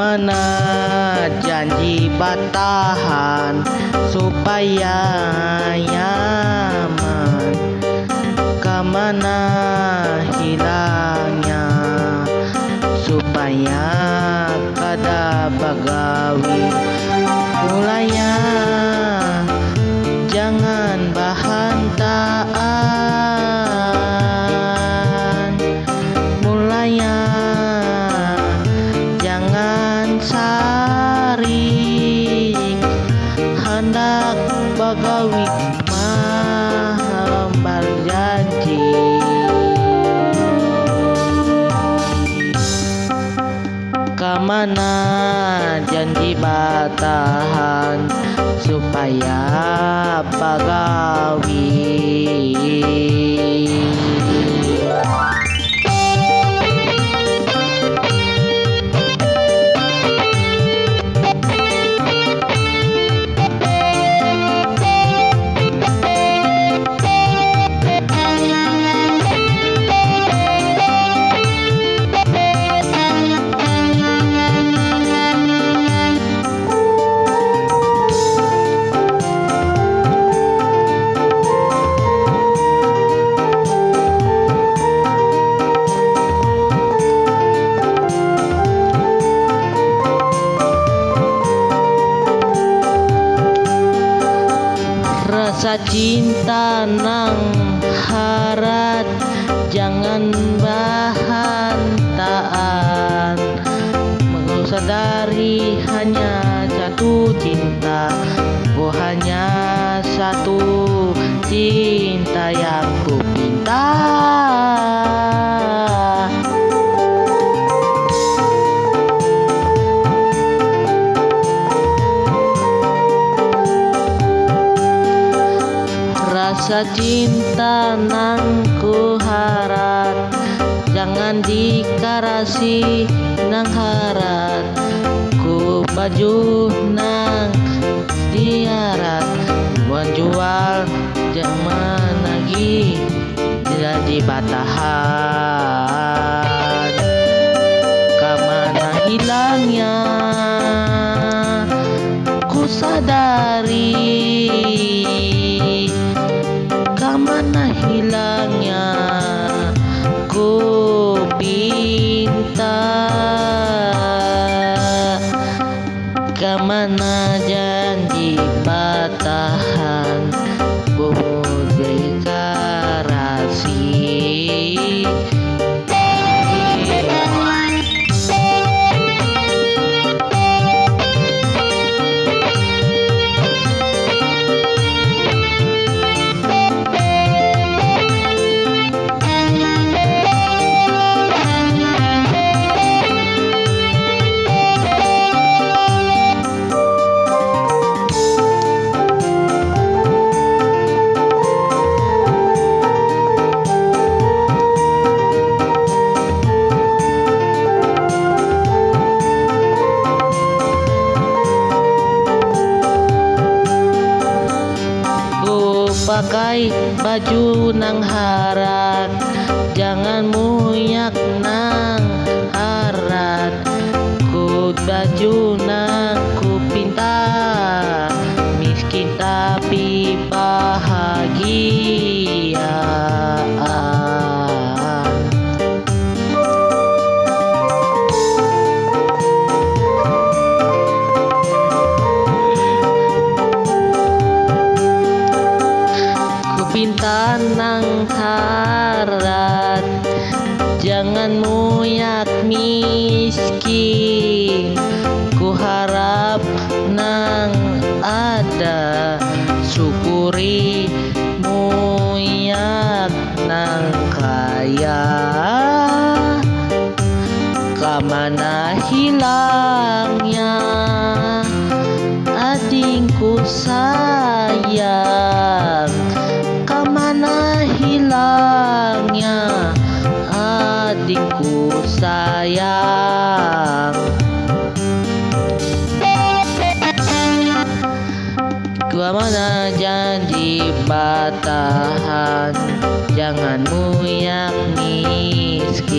Kemana janji bertahan supaya nyaman? Kemana hilangnya supaya kada bagawi? Mulanya jangan bahantaan, mulanya jangan saring, hendak bagawi lembar janji. Kemana janji bertahan supaya bagawi? Rasa cinta nang harat jangan bahantaan, sadari hanya satu cinta, oh hanya satu cinta yang ku pinta. Rasa cinta nang ku harap jangan dikarasi nang harat, ku baju nang diarat menjual jangan lagi jadi batahan. Kemana hilangnya ku sadari, kemana hilangnya ku pinta, kemana janji bertahan bohong deklarasi. Pakai baju nang harat jangan muyak nang harat, ku baju nang ku pinta miskin tapi bahagia. Pinta nang harat jangan muyak miskin, ku harap nang ada syukuri muyak nang kaya. Kemana hilangnya adingku sayang, kemana hilangnya adikku sayang. Kemana janji bertahan jangan muyak miskin.